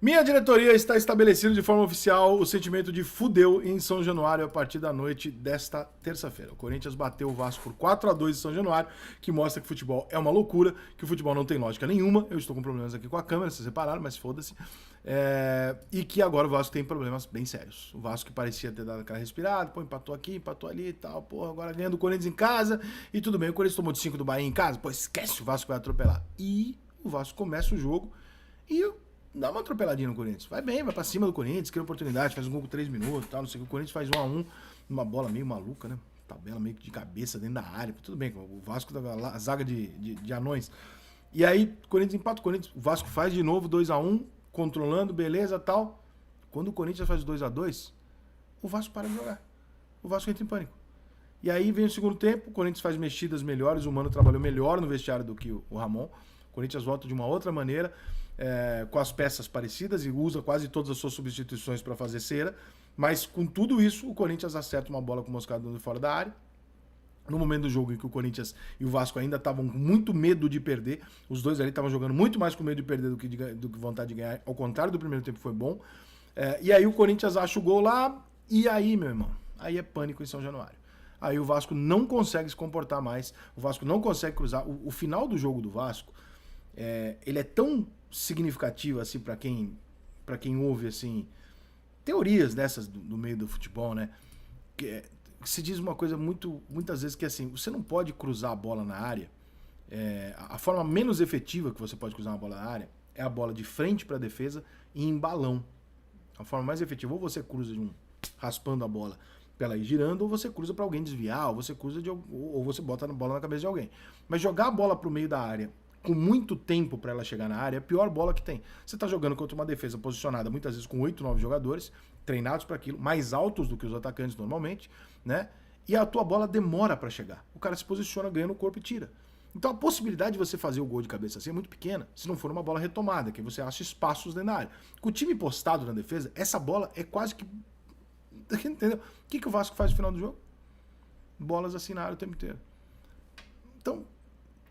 Minha diretoria está estabelecido de forma oficial o sentimento de fudeu em São Januário a partir da noite desta terça-feira. O Corinthians bateu o Vasco por 4-2 em São Januário, que mostra que o futebol é uma loucura, que o futebol não tem lógica nenhuma. Eu estou com problemas aqui com a câmera, vocês repararam, mas foda-se. E que agora o Vasco tem problemas bem sérios. O Vasco que parecia ter dado aquela respirada, pô, empatou aqui, empatou ali e tal, pô, agora ganha do Corinthians em casa e tudo bem. O Corinthians tomou de 5 do Bahia em casa, pô, esquece, o Vasco vai atropelar. E o Vasco começa o jogo e dá uma atropeladinha no Corinthians. Vai bem, vai pra cima do Corinthians, cria oportunidade, faz um gol com 3 minutos, tal, não sei o que. O Corinthians faz 1-1, numa bola meio maluca, né? Tabela meio que de cabeça dentro da área. Tudo bem, o Vasco tá a zaga de anões. E aí, o Corinthians empata, o Vasco faz de novo 2-1, controlando, beleza, tal. Quando o Corinthians faz 2-2, o Vasco para de jogar. O Vasco entra em pânico. E aí vem o segundo tempo, o Corinthians faz mexidas melhores, o Mano trabalhou melhor no vestiário do que o Ramon. O Corinthians volta de uma outra maneira, com as peças parecidas e usa quase todas as suas substituições para fazer cera. Mas com tudo isso, o Corinthians acerta uma bola com o Moscardo de fora da área. No momento do jogo em que o Corinthians e o Vasco ainda estavam com muito medo de perder, os dois ali estavam jogando muito mais com medo de perder do que vontade de ganhar, ao contrário do primeiro tempo foi bom. E aí o Corinthians acha o gol lá, e aí, meu irmão, aí é pânico em São Januário. Aí o Vasco não consegue se comportar mais, o Vasco não consegue cruzar. O final do jogo do Vasco, ele é tão significativo assim para quem ouve assim teorias dessas do meio do futebol, né? Que se diz uma coisa muitas vezes que assim, você não pode cruzar a bola na área. A forma menos efetiva que você pode cruzar uma bola na área é a bola de frente para a defesa e em balão. A forma mais efetiva, ou você cruza raspando a bola pra ela ir girando, ou você cruza para alguém desviar, ou você cruza ou você bota a bola na cabeça de alguém. Mas jogar a bola pro meio da área com muito tempo para ela chegar na área é a pior bola que tem. Você tá jogando contra uma defesa posicionada muitas vezes com 8, 9 jogadores, treinados para aquilo, mais altos do que os atacantes normalmente, né? E a tua bola demora para chegar. O cara se posiciona, ganha no corpo e tira. Então a possibilidade de você fazer o gol de cabeça assim é muito pequena, se não for uma bola retomada, que você acha espaços dentro da área. Com o time postado na defesa, essa bola é quase que... Entendeu? O que o Vasco faz no final do jogo? Bolas assim na área o tempo inteiro. Então,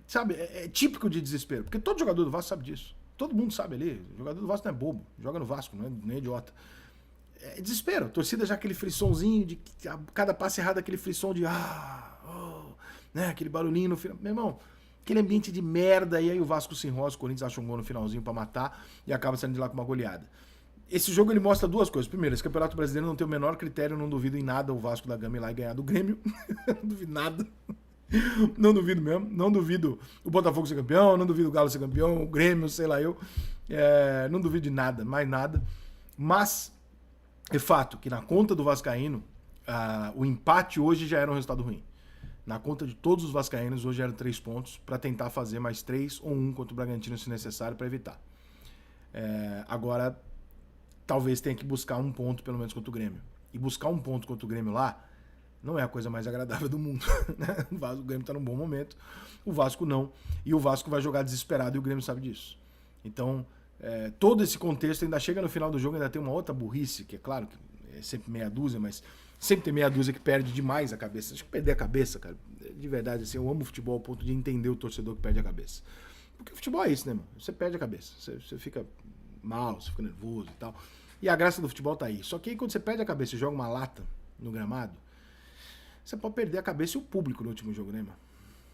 sabe, é típico de desespero, porque todo jogador do Vasco sabe disso. Todo mundo sabe ali. O jogador do Vasco não é bobo, joga no Vasco, não é idiota. É desespero. A torcida já aquele frissonzinho de cada passe errado, aquele frisson de né, aquele barulhinho no final. Meu irmão, aquele ambiente de merda, e aí o Vasco se enrola, o Corinthians acha um gol no finalzinho pra matar e acaba saindo de lá com uma goleada. Esse jogo ele mostra duas coisas. Primeiro, esse Campeonato Brasileiro não tem o menor critério, não duvido em nada o Vasco da Gama ir lá e ganhar do Grêmio. Não duvido nada. Não duvido mesmo. Não duvido o Botafogo ser campeão, não duvido o Galo ser campeão, o Grêmio, sei lá eu. Não duvido de nada, mais nada. Mas é fato que na conta do Vascaíno, o empate hoje já era um resultado ruim. Na conta de todos os vascaínos, hoje eram 3 pontos para tentar fazer mais 3 ou 1 contra o Bragantino, se necessário, para evitar. Agora, talvez tenha que buscar um ponto, pelo menos, contra o Grêmio. E buscar um ponto contra o Grêmio lá não é a coisa mais agradável do mundo. Né? O Grêmio está num bom momento, o Vasco não. E o Vasco vai jogar desesperado e o Grêmio sabe disso. Então, todo esse contexto ainda chega no final do jogo, ainda tem uma outra burrice, que é claro que é sempre meia dúzia, mas sempre tem meia dúzia que perde demais a cabeça. Acho que perder a cabeça, cara, de verdade, assim, eu amo o futebol ao ponto de entender o torcedor que perde a cabeça. Porque o futebol é isso, né, mano? Você perde a cabeça, você fica mal, você fica nervoso e tal. E a graça do futebol tá aí. Só que aí quando você perde a cabeça e joga uma lata no gramado, você pode perder a cabeça e o público no último jogo, né, mano?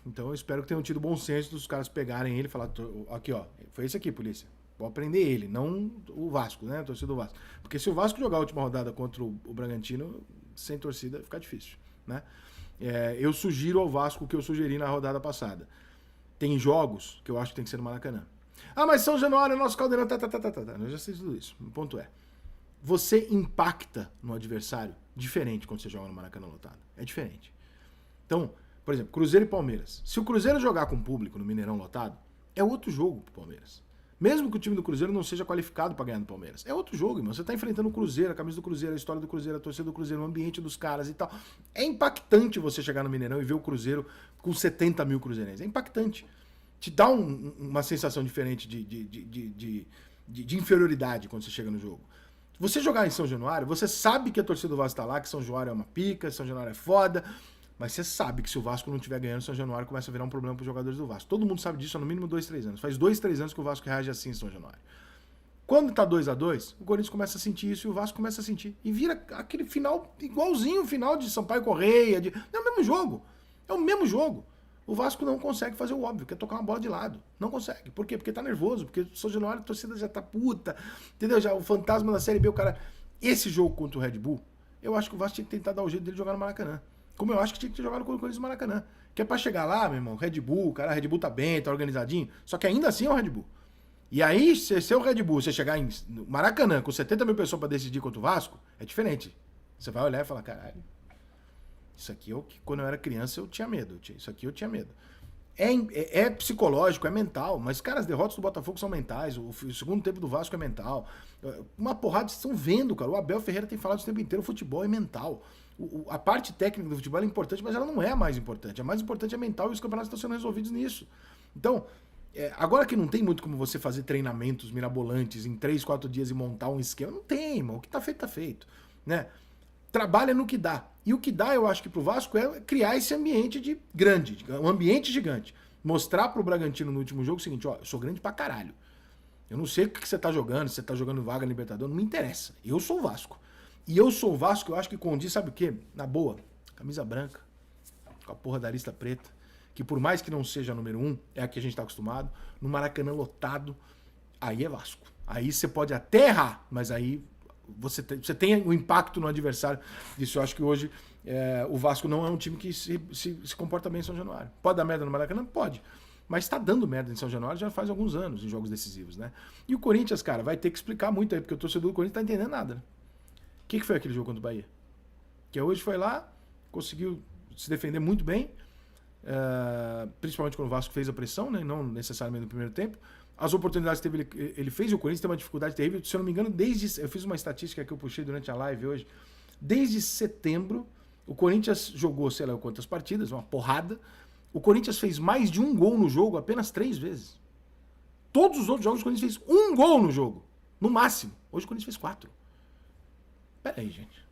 Então eu espero que tenham tido bom senso dos caras pegarem ele e falar, aqui ó, foi esse aqui, polícia. Vou prender ele, não o Vasco, né? A torcida do Vasco. Porque se o Vasco jogar a última rodada contra o Bragantino, sem torcida, fica difícil, né? Eu sugiro ao Vasco o que eu sugeri na rodada passada. Tem jogos que eu acho que tem que ser no Maracanã. Mas São Januário é nosso caldeirão, Eu já sei tudo isso. O ponto é, você impacta no adversário diferente quando você joga no Maracanã lotado. É diferente. Então, por exemplo, Cruzeiro e Palmeiras. Se o Cruzeiro jogar com público no Mineirão lotado, é outro jogo pro Palmeiras. Mesmo que o time do Cruzeiro não seja qualificado para ganhar no Palmeiras. É outro jogo, irmão. Você tá enfrentando o Cruzeiro, a camisa do Cruzeiro, a história do Cruzeiro, a torcida do Cruzeiro, o ambiente dos caras e tal. É impactante você chegar no Mineirão e ver o Cruzeiro com 70 mil cruzeirenses. É impactante. Te dá uma sensação diferente de inferioridade quando você chega no jogo. Você jogar em São Januário, você sabe que a torcida do Vasco tá lá, que São Januário é uma pica, São Januário é foda, mas você sabe que se o Vasco não estiver ganhando, São Januário começa a virar um problema para os jogadores do Vasco. Todo mundo sabe disso há no mínimo 2, 3 anos. Faz 2, 3 anos que o Vasco reage assim em São Januário. Quando tá 2-2, o Corinthians começa a sentir isso e o Vasco começa a sentir. E vira aquele final igualzinho o final de Sampaio Correia. É o mesmo jogo. É o mesmo jogo. O Vasco não consegue fazer o óbvio, que é tocar uma bola de lado. Não consegue. Por quê? Porque tá nervoso, porque o São Januário, a torcida já tá puta. Entendeu? Já o fantasma da Série B, o cara... Esse jogo contra o Red Bull, eu acho que o Vasco tinha que tentar dar o jeito dele jogar no Maracanã. Como eu acho que tinha que ter jogado com o Corinthians no Maracanã. Que é pra chegar lá, meu irmão, Red Bull, cara, Red Bull tá bem, tá organizadinho. Só que ainda assim é o Red Bull. E aí, se o Red Bull, você chegar em Maracanã com 70 mil pessoas pra decidir contra o Vasco, é diferente. Você vai olhar e falar, caralho, isso aqui é o que quando eu era criança eu tinha medo. Isso aqui eu tinha medo. É psicológico, é mental, mas, cara, as derrotas do Botafogo são mentais, o segundo tempo do Vasco é mental. Uma porrada, vocês estão vendo, cara. O Abel Ferreira tem falado isso o tempo inteiro, o futebol é mental. A parte técnica do futebol é importante, mas ela não é a mais importante. A mais importante é mental e os campeonatos estão sendo resolvidos nisso. Então, agora que não tem muito como você fazer treinamentos mirabolantes em 3, 4 dias e montar um esquema, não tem, irmão. O que tá feito, né? Trabalha no que dá. E o que dá, eu acho que pro Vasco é criar esse ambiente de grande, um ambiente gigante. Mostrar pro Bragantino no último jogo o seguinte, ó, eu sou grande pra caralho. Eu não sei o que você tá jogando, se você tá jogando vaga Libertadores, não me interessa. Eu sou o Vasco. E eu sou o Vasco, eu acho que condiz, sabe o quê? Na boa, camisa branca, com a porra da lista preta, que por mais que não seja a número 1, é a que a gente tá acostumado, no Maracanã lotado, aí é Vasco. Aí você pode até errar, mas aí você tem o impacto no adversário. Isso eu acho que hoje o Vasco não é um time que se comporta bem em São Januário. Pode dar merda no Maracanã? Pode. Mas tá dando merda em São Januário já faz alguns anos, em jogos decisivos, né? E o Corinthians, cara, vai ter que explicar muito aí, porque o torcedor do Corinthians tá entendendo nada, né? O que foi aquele jogo contra o Bahia? Que hoje foi lá, conseguiu se defender muito bem, principalmente quando o Vasco fez a pressão, né? Não necessariamente no primeiro tempo. As oportunidades que ele fez, e o Corinthians tem uma dificuldade terrível, se eu não me engano, eu fiz uma estatística que eu puxei durante a live hoje, desde setembro, o Corinthians jogou, sei lá quantas partidas, uma porrada, o Corinthians fez mais de um gol no jogo apenas 3 vezes. Todos os outros jogos o Corinthians fez um gol no jogo, no máximo. Hoje o Corinthians fez 4. Pera aí, gente.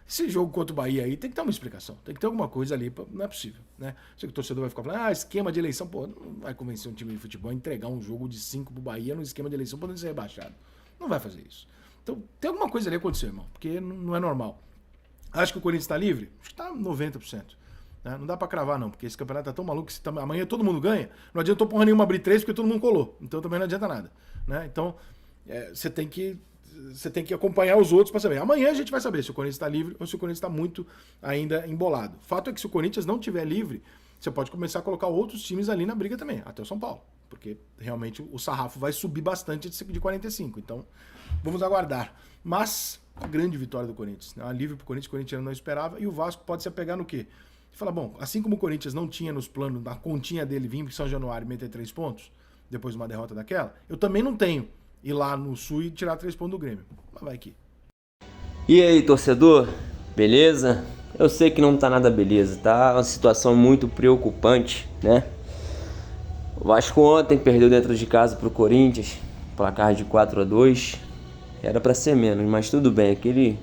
Esse jogo contra o Bahia aí tem que ter uma explicação. Tem que ter alguma coisa ali. Não é possível, né? Sei que o torcedor vai ficar falando, esquema de eleição. Pô, não vai convencer um time de futebol a entregar um jogo de 5 pro Bahia no esquema de eleição podendo ser rebaixado. Não vai fazer isso. Então, tem alguma coisa ali acontecendo, irmão. Porque não é normal. Acho que o Corinthians tá livre? Acho que tá 90%. Né? Não dá pra cravar, não. Porque esse campeonato tá tão maluco que amanhã todo mundo ganha. Não adiantou porra nenhuma abrir 3 porque todo mundo colou. Então também não adianta nada. Né? Então, você tem que acompanhar os outros para saber. Amanhã a gente vai saber se o Corinthians está livre ou se o Corinthians está muito ainda embolado. Fato é que se o Corinthians não estiver livre, você pode começar a colocar outros times ali na briga também, até o São Paulo. Porque realmente o sarrafo vai subir bastante de 45. Então, vamos aguardar. Mas, a grande vitória do Corinthians. Né? Um alívio para o Corinthians, o Corinthians não esperava. E o Vasco pode se apegar no quê? Fala, bom, assim como o Corinthians não tinha nos planos, na continha dele, vir para São Januário e meter 3 pontos, depois de uma derrota daquela, eu também não tenho. Ir lá no Sul e tirar 3 pontos do Grêmio. Mas vai aqui. E aí, torcedor? Beleza? Eu sei que não tá nada beleza, tá? Uma situação muito preocupante, né? O Vasco ontem perdeu dentro de casa pro Corinthians, placar de 4-2. Era pra ser menos, mas tudo bem. Aquele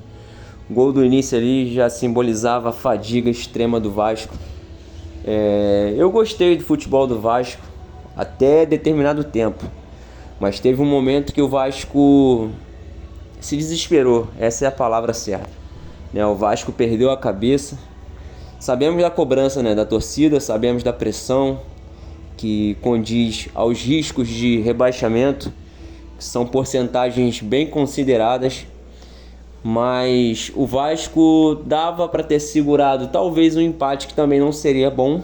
gol do início ali já simbolizava a fadiga extrema do Vasco. Eu gostei do futebol do Vasco até determinado tempo. Mas teve um momento que o Vasco se desesperou, essa é a palavra certa. O Vasco perdeu a cabeça. Sabemos da cobrança, da torcida, sabemos da pressão que condiz aos riscos de rebaixamento, que são porcentagens bem consideradas. Mas o Vasco dava para ter segurado talvez um empate que também não seria bom.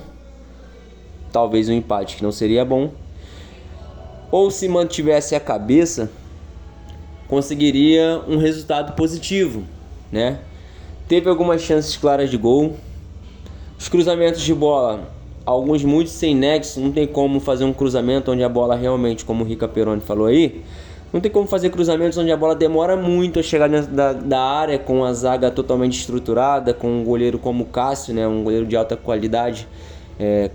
Ou se mantivesse a cabeça, conseguiria um resultado positivo, né? Teve algumas chances claras de gol. Os cruzamentos de bola, alguns muito sem nexo, não tem como fazer um cruzamento onde a bola realmente, como o Rica Peroni falou aí, não tem como fazer cruzamentos onde a bola demora muito a chegar dentro da área, com a zaga totalmente estruturada, com um goleiro como o Cássio, né? Um goleiro de alta qualidade,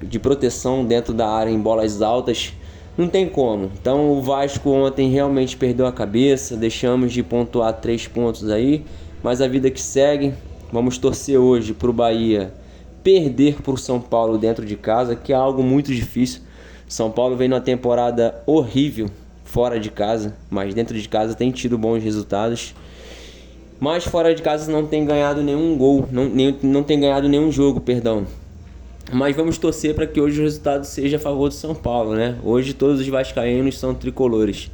de proteção dentro da área em bolas altas. Não tem como. Então o Vasco ontem realmente perdeu a cabeça. Deixamos de pontuar 3 pontos aí, mas a vida que segue. Vamos torcer hoje pro Bahia perder pro São Paulo dentro de casa, que é algo muito difícil. São Paulo vem numa temporada horrível, fora de casa, mas dentro de casa tem tido bons resultados. Mas fora de casa não tem ganhado nenhum gol, não tem ganhado nenhum jogo, perdão. Mas vamos torcer para que hoje o resultado seja a favor do São Paulo, né? Hoje todos os vascaínos são tricolores.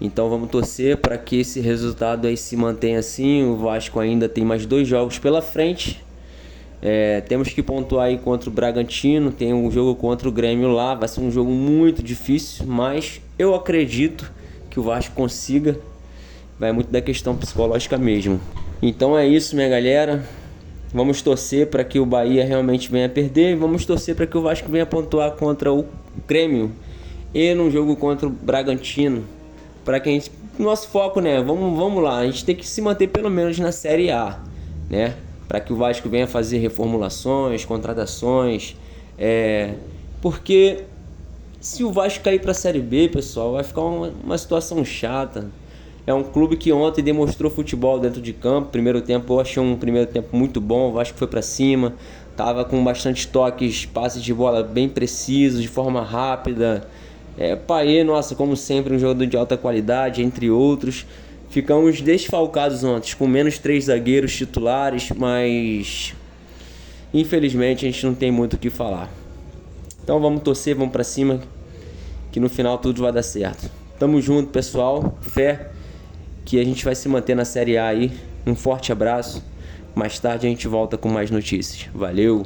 Então vamos torcer para que esse resultado aí se mantenha assim. O Vasco ainda tem mais 2 jogos pela frente. Temos que pontuar aí contra o Bragantino. Tem um jogo contra o Grêmio lá. Vai ser um jogo muito difícil, mas eu acredito que o Vasco consiga. Vai muito da questão psicológica mesmo. Então é isso, minha galera. Vamos torcer para que o Bahia realmente venha perder. Vamos torcer para que o Vasco venha pontuar contra o Grêmio e no jogo contra o Bragantino. Para que a gente, nosso foco, né? Vamos lá. A gente tem que se manter pelo menos na Série A, né? Para que o Vasco venha fazer reformulações, contratações. Porque se o Vasco cair para a Série B, pessoal, vai ficar uma situação chata. É um clube que ontem demonstrou futebol dentro de campo. Primeiro tempo, eu achei um primeiro tempo muito bom. O Vasco foi para cima, tava com bastante toques, passes de bola bem precisos, de forma rápida. Payet, nossa, como sempre, um jogador de alta qualidade, entre outros. Ficamos desfalcados ontem, com menos 3 zagueiros titulares, mas infelizmente a gente não tem muito o que falar. Então vamos torcer, vamos para cima, que no final tudo vai dar certo. Tamo junto, pessoal. Fé que a gente vai se manter na Série A aí. Um forte abraço. Mais tarde a gente volta com mais notícias. Valeu!